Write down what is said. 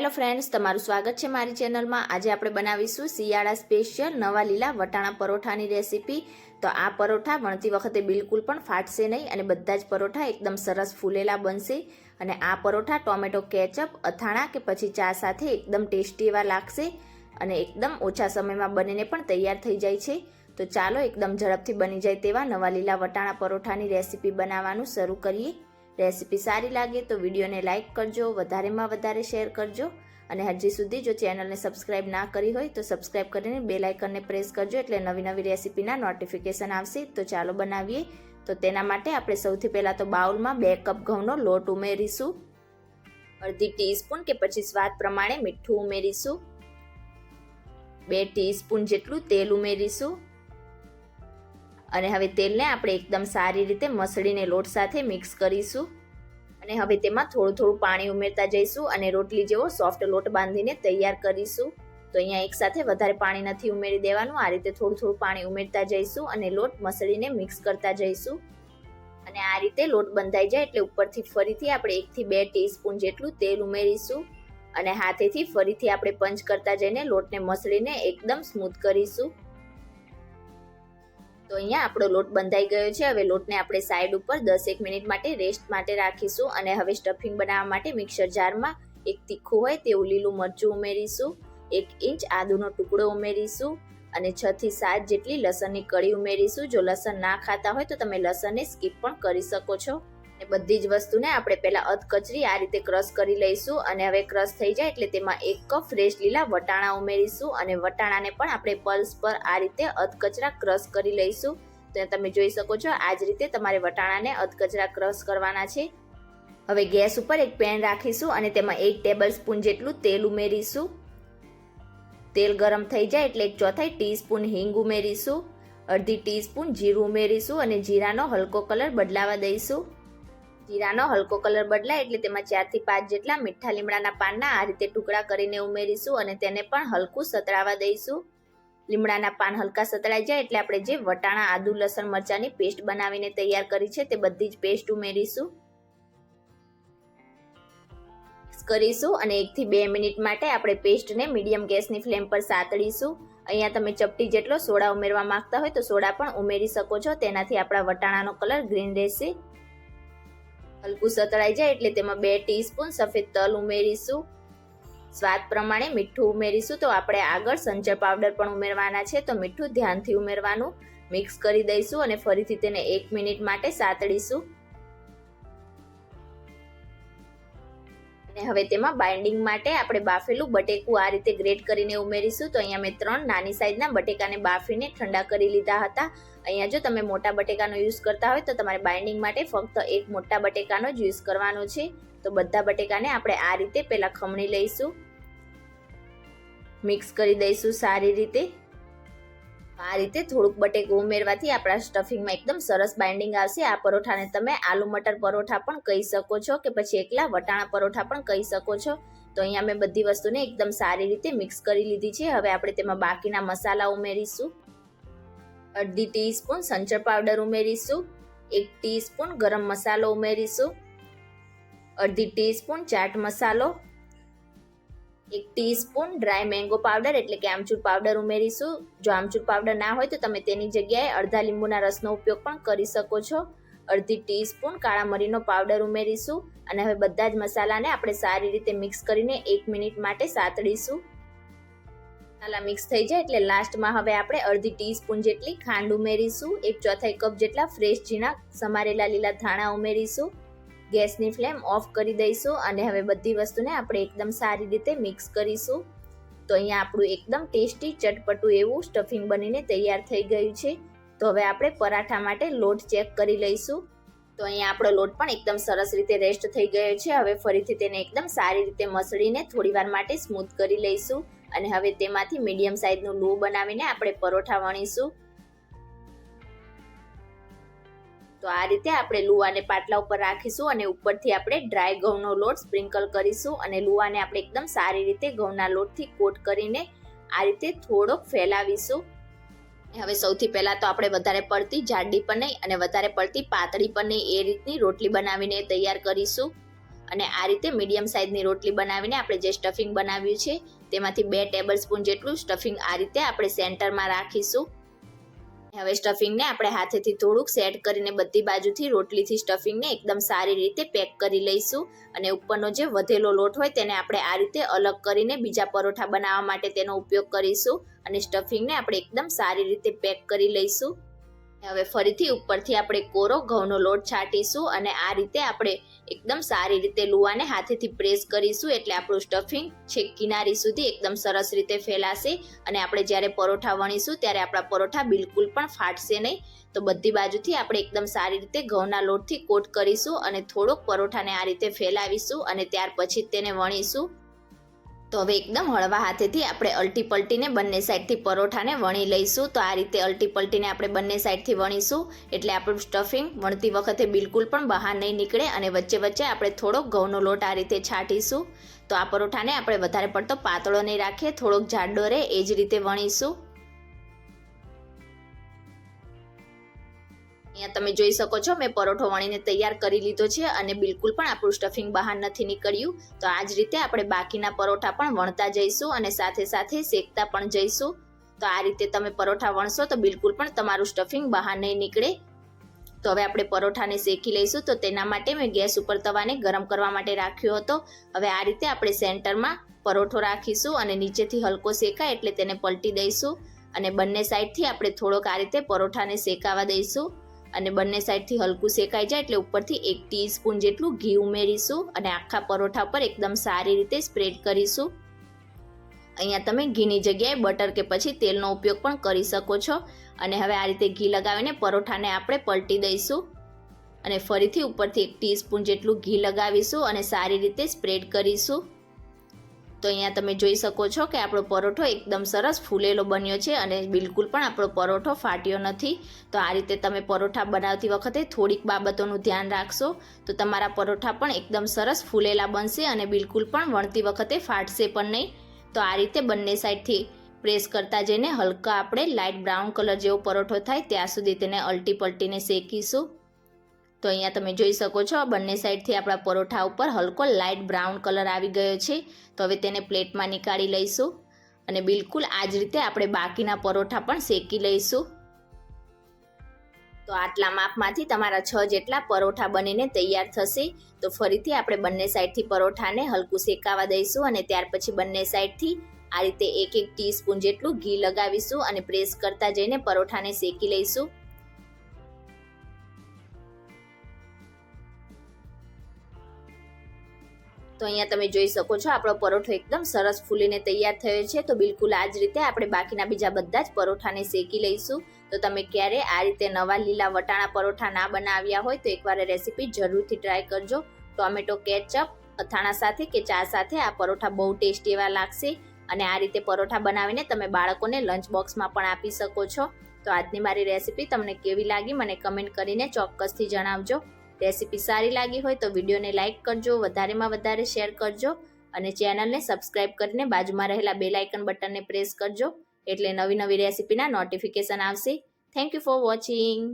Hello friends, તમારું સ્વાગત છે મારી ચેનલમાં। આજે આપણે બનાવીશું શિયાળા સ્પેશિયલ નવા લીલા વટાણા પરોઠાની રેસીપી। તો આ પરોઠા વણતી વખતે બિલકુલ પણ ફાટશે નહીં અને બધા જ પરોઠા એકદમ સરસ ફૂલેલા બનશે। અને આ પરોઠા ટોમેટો કેચઅપ, અથાણા કે પછી ચા સાથે એકદમ ટેસ્ટી એવા લાગશે અને એકદમ ઓછા સમયમાં બનીને પણ તૈયાર થઈ જાય છે। તો ચાલો એકદમ ઝડપથી બની જાય તેવા નવા લીલા વટાણા પરોઠાની રેસીપી બનાવવાનું શરૂ કરીએ। રેસીપી સારી લાગે તો વિડીયોને લાઇક કરજો, વધારેમાં વધારે શેર કરજો અને હજી સુધી જો ચેનલને સબસ્ક્રાઇબ ના કરી હોય તો સબસ્ક્રાઇબ કરીને બેલ આઇકનને પ્રેસ કરજો એટલે નવી નવી રેસીપીના નોટિફિકેશન આવશે। તો ચાલો બનાવીએ। તો તેના માટે આપણે સૌથી પહેલાં તો બાઉલમાં 2 કપ ઘઉંનો લોટ ઉમેરીશું, અડધી ટીસ્પૂન કે પછી સ્વાદ પ્રમાણે મીઠું ઉમેરીશું, 2 ટીસ્પૂન જેટલું તેલ ઉમેરીશું અને હવે તેલને આપણે એકદમ સારી રીતે મસળીને લોટ સાથે મિક્સ કરીશું અને હવે તેમાં થોડું થોડું પાણી ઉમેરતા જઈશું અને રોટલી જેવો સોફ્ટ લોટ બાંધીને તૈયાર કરીશું। તો અહીંયા એકસાથે વધારે પાણી નથી ઉમેરી દેવાનું, આ રીતે થોડું થોડું પાણી ઉમેરતા જઈશું અને લોટ મસળીને મિક્સ કરતા જઈશું અને આ રીતે લોટ બંધાઈ જાય એટલે ઉપરથી ફરીથી આપણે 1 થી 2 ટીસ્પૂન જેટલું તેલ ઉમેરીશું અને હાથેથી ફરીથી આપણે પંચ કરતા જઈને લોટને મસળીને એકદમ સ્મૂથ કરીશું। તો અહીંયા આપણો લોટ બંધાઈ ગયો છે। હવે લોટને આપણે સાઈડ ઉપર 10-1 મિનિટ માટે રેસ્ટ માટે રાખીશું અને હવે સ્ટફિંગ બનાવવા માટે મિક્સર જારમાં એક તીખું હોય તેવું લીલું મરચું ઉમેરીશું, 1 ઇંચ આદુનો ટુકડો ઉમેરીશું અને 6 થી 7 જેટલી લસણની કળી ઉમેરીશું। જો લસણ ના ખાતા હોય તો તમે લસણને સ્કીપ પણ કરી શકો છો। અને બધી જ વસ્તુને આપણે પહેલા અધકચરી આ રીતે ક્રશ કરી લઈશું અને હવે ક્રશ થઈ જાય એટલે તેમાં 1 કપ ફ્રેશ લીલા વટાણા ઉમેરીશું અને વટાણાને પણ આપણે પલ્સ પર આ રીતે અધકચરા ક્રશ કરી લઈશું। તો તમે જોઈ શકો છો આ જ રીતે તમારે વટાણાને અધકચરા ક્રશ કરવાના છે। હવે ગેસ ઉપર એક પેન રાખીશું અને તેમાં 1 ટેબલ સ્પૂન જેટલું તેલ ઉમેરીશું। તેલ ગરમ થઈ જાય એટલે 1/4 ટીસ્પૂન હિંગ ઉમેરીશું, અડધી ટીસ્પૂન જીરું ઉમેરીશું અને જીરાનો હલકો કલર બદલાવા દઈશું। જીરાનો હલકો કલર બદલાય એટલે તેમાં 4 થી 5 જેટલા મીઠા લીમડાના પાનના આ રીતે ટુકડા કરીને ઉમેરીશું અને તેને પણ હલકું સતળાવા દઈશું। લીમડાના પાન હલકા સતળાઈ જાય એટલે આપણે જે વટાણા, આદુ, લસણ, મરચાંની પેસ્ટ બનાવીને તૈયાર કરી છે તે બધી જ પેસ્ટ ઉમેરીશું કરીશું અને 1 થી 2 મિનિટ માટે આપણે પેસ્ટને મીડિયમ ગેસની ફ્લેમ પર સાતળીશું। અહીંયા તમે ચપટી જેટલો સોડા ઉમેરવા માંગતા હોય તો સોડા પણ ઉમેરી શકો છો, તેનાથી આપણા વટાણાનો કલર ગ્રીન રહેશે। હલકું સતળાઈ જાય એટલે તેમાં 2 ટીસ્પૂન સફેદ તલ ઉમેરીશું, સ્વાદ પ્રમાણે મીઠું ઉમેરીશું। તો આપણે આગળ સંચર પાવડર પણ ઉમેરવાના છે તો મીઠું ધ્યાનથી ઉમેરવાનું। મિક્સ કરી દઈશું અને ફરીથી તેને 1 મિનિટ માટે સાતળીશું અને હવે તેમાં બાઇન્ડિંગ માટે આપણે બાફેલું બટેકું આ રીતે ગ્રેટ કરીને ઉમેરીશું। તો અહીંયા મેં 3 નાની સાઈઝના બટેકાને બાફીને ઠંડા કરી લીધા હતા। અહીંયા જો તમે મોટા બટેકાનો યુઝ કરતા હોય તો તમારે બાઇન્ડિંગ માટે ફક્ત 1 મોટા બટેકાનો જ યુઝ કરવાનો છે। તો બધા બટેકાને આપણે આ રીતે પહેલા ખમણી લઈશું, મિક્સ કરી દઈશું સારી રીતે। આ રીતે થોડુંક બટેકું ઉમેરવાથી આપણા સ્ટફિંગમાં એકદમ સરસ બાઇન્ડિંગ આવશે। આ પરોઠાને તમે આલુ મટર પરોઠા પણ કહી શકો છો કે પછી એકલા વટાણા પરોઠા પણ કહી શકો છો। તો અહીંયા મેં બધી વસ્તુને એકદમ સારી રીતે મિક્સ કરી લીધી છે। હવે આપણે તેમાં બાકીના મસાલા ઉમેરીશું, અડધી ટીસ્પૂન સંચર પાવડર ઉમેરીશું, 1 ટીસ્પૂન ગરમ મસાલો ઉમેરીશું, અડધી ટીસ્પૂન ચાટ મસાલો, 1 ટીસ્પૂન ડ્રાય મેંગો પાવડર એટલે કે આમચૂર પાવડર ઉમેરીશું। જો આમચૂર પાવડર ના હોય તો તમે તેની જગ્યાએ અડધા લીંબુના રસનો ઉપયોગ પણ કરી શકો છો, અડધી ટીસ્પૂન કાળા મરીનો પાવડર ઉમેરીશું અને હવે બધા જ મસાલાને આપણે સારી રીતે મિક્સ કરીને 1 મિનિટ માટે સાતળીશું। મસાલા મિક્સ થઈ જાય એટલે લાસ્ટમાં હવે આપણે અડધી ટીસ્પૂન જેટલી ખાંડ ઉમેરીશું, 1/4 કપ જેટલા ફ્રેશ ઝીણા સમારેલા લીલા ધાણા ઉમેરીશું। ગેસની ફ્લેમ ઓફ કરી દઈશું અને હવે બધી વસ્તુને આપણે એકદમ સારી રીતે મિક્સ કરીશું। તો અહીંયા આપણું એકદમ ટેસ્ટી ચટપટું એવું સ્ટફિંગ બનીને તૈયાર થઈ ગયું છે। તો હવે આપણે પરાઠા માટે લોટ ચેક કરી લઈશું। તો અહીંયા આપણો લોટ પણ એકદમ સરસ રીતે રેસ્ટ થઈ ગયો છે। હવે ફરીથી તેને એકદમ સારી રીતે મસળીને થોડીવાર માટે સ્મૂથ કરી લઈશું અને હવે તેમાંથી મીડિયમ સાઇઝનું લૂ બનાવીને આપણે પરોઠા વણીશું। તો આ રીતે આપણે લુવાને પાટલા ઉપર રાખીશું અને ઉપરથી આપણે ડ્રાય ઘઉંનો લોટ સ્પ્રિંકલ કરીશું અને લુવાને આપણે એકદમ સારી રીતે ઘઉંના લોટથી કોટ કરીને આ રીતે થોડોક ફેલાવીશું। હવે સૌથી પહેલા તો આપણે વધારે પડતી જાડી પણ નહીં અને વધારે પડતી પાતળી પણ નહીં એ રીતની રોટલી બનાવીને તૈયાર કરીશું। અને આ રીતે મીડિયમ સાઇઝની રોટલી બનાવીને આપણે જે સ્ટફિંગ બનાવ્યું છે તેમાંથી 2 ટેબલ સ્પૂન જેટલું સ્ટફિંગ આ રીતે આપણે સેન્ટરમાં રાખીશું. હવે સ્ટફિંગને આપણે હાથેથી થોડુંક સેટ કરીને બધી બાજુથી રોટલીથી સ્ટફિંગને એકદમ સારી રીતે પેક કરી લઈશું. અને ઉપરનો જે વધેલો લોટ હોય તેને આપણે આ રીતે અલગ કરીને બીજા પરોઠા બનાવવા માટે તેનો ઉપયોગ કરીશું. અને સ્ટફિંગને આપણે એકદમ સારી રીતે પેક કરી લઈશું. હવે ફરીથી ઉપરથી આપણે કોરો ઘઉંનો લોટ છાંટીશું અને આ રીતે આપણે એકદમ સારી રીતે લુવાને હાથેથી પ્રેસ કરીશું, એટલે આપણું સ્ટફિંગ છેક કિનારી સુધી એકદમ સરસ રીતે ફેલાશે. અને આપણે જ્યારે પરોઠા વણીશું ત્યારે આપણા પરોઠા બિલકુલ પણ ફાટશે નહીં. તો બધી બાજુથી આપણે એકદમ સારી રીતે ઘઉંના લોટથી કોટ કરીશું અને થોડોક પરોઠાને આ રીતે ફેલાવીશું અને ત્યાર પછી તેને વણીશું. તો હવે એકદમ હળવા હાથેથી આપણે અલટી પલટીને બંને સાઈડથી પરોઠાને વણી લઈશું. તો આ રીતે અલટી પલટીને આપણે બંને સાઈડથી વણીશું એટલે આપણું સ્ટફિંગ વણતી વખતે બિલકુલ પણ બહાર નહીં નીકળે. અને વચ્ચે વચ્ચે આપણે થોડોક ઘઉંનો લોટ આ રીતે છાંટીશું. તો આ પરોઠાને આપણે વધારે પડતો પાતળો નહીં રાખીએ, થોડોક જાડો રહે એ જ રીતે વણીશું. અહીંયા તમે જોઈ શકો છો મેં પરોઠો વણીને તૈયાર કરી લીધો છે અને બિલકુલ પણ આપણું સ્ટફિંગ બહાર નથી નીકળ્યું. તો આ જ રીતે આપણે બાકીના પરોઠા પણ વણતા જઈશું અને સાથે સાથે શેકતા પણ જઈશું. તો આ રીતે તમે પરોઠા વણશો તો બિલકુલ પણ તમારું સ્ટફિંગ બહાર નહીં નીકળે. તો હવે આપણે પરોઠાને શેકી લઈશું. તો તેના માટે મેં ગેસ ઉપર તવાને ગરમ કરવા માટે રાખ્યો હતો. હવે આ રીતે આપણે સેન્ટરમાં પરોઠો રાખીશું અને નીચેથી હલકો શેકાય એટલે તેને પલટી દઈશું. અને બંને સાઈડથી આપણે થોડોક આ રીતે પરોઠાને શેકાવા દઈશું. અને બંને સાઈડથી હલકું શેકાઈ જાય એટલે ઉપરથી 1 ટીસ્પૂન જેટલું ઘી ઉમેરીશું અને આખા પરોઠા પર એકદમ સારી રીતે સ્પ્રેડ કરીશું. અહીંયા તમે ઘીની જગ્યાએ બટર કે પછી તેલનો ઉપયોગ પણ કરી શકો છો. અને હવે આ રીતે ઘી લગાવીને પરોઠાને આપણે પલટી દઈશું અને ફરીથી ઉપરથી 1 ટીસ્પૂન જેટલું ઘી લગાવીશું અને સારી રીતે સ્પ્રેડ કરીશું. તો અહીંયા તમે જોઈ શકો છો કે આપણો પરોઠો એકદમ સરસ ફૂલેલો બન્યો છે અને બિલકુલ પણ આપણો પરોઠો ફાટ્યો નથી. તો આ રીતે તમે પરોઠા બનાવતી વખતે થોડીક બાબતોનું ધ્યાન રાખશો તો તમારા પરોઠા પણ એકદમ સરસ ફૂલેલા બનશે અને બિલકુલ પણ વણતી વખતે ફાટશે પણ નહીં. તો આ રીતે બંને સાઈડથી પ્રેસ કરતા જઈને હલકા આપણે લાઇટ બ્રાઉન કલર જેવો પરોઠો થાય ત્યાં સુધી તેને અલટી પલટીને શેકીશું. તો અહીંયા તમે જોઈ શકો છો બંને સાઈડથી આપણા પરોઠા ઉપર હલકો લાઇટ બ્રાઉન કલર આવી ગયો છે. તો હવે તેને પ્લેટમાં નીકાળી લઈશું અને બિલકુલ આ જ રીતે આપણે બાકીના પરોઠા પણ શેકી લઈશું. તો આટલા માપમાંથી તમારા 6 જેટલા પરોઠા બનીને તૈયાર થશે. તો ફરીથી આપણે બંને સાઈડથી પરોઠાને હલકું શેકાવા દઈશું અને ત્યાર પછી બંને સાઈડથી આ રીતે 1 ટીસ્પૂન જેટલું ઘી લગાવીશું અને પ્રેસ કરતા જઈને પરોઠાને શેકી લઈશું. તો અહીંયા તમે જોઈ શકો છો આપણો પરોઠો એકદમ સરસ ફૂલીને તૈયાર થયો છે. તો બિલકુલ આ જ રીતે આપણે બાકીના બીજા બધા જ પરોઠાને શેકી લઈશું. તો તમે ક્યારે આ રીતે નવા લીલા વટાણા પરોઠા ના બનાવ્યા હોય તો એકવાર રેસીપી જરૂરથી ટ્રાય કરજો. ટોમેટો કેચઅપ અથાણા સાથે કે ચા સાથે આ પરોઠા બહુ ટેસ્ટી એવા લાગશે. અને આ રીતે પરોઠા બનાવીને તમે બાળકોને લંચ બોક્સમાં પણ આપી શકો છો. તો આજની મારી રેસીપી તમને કેવી લાગી મને કમેન્ટ કરીને ચોક્કસથી જણાવજો. રેસીપી સારી લાગી હોય તો વિડીયોને લાઇક કરજો, વધારેમાં વધારે શેર કરજો અને ચેનલને સબસ્ક્રાઇબ કરીને બાજુમાં રહેલા બેલ આઇકન બટનને પ્રેસ કરજો એટલે નવી નવી રેસીપીના નોટિફિકેશન આવશે. Thank you for watching.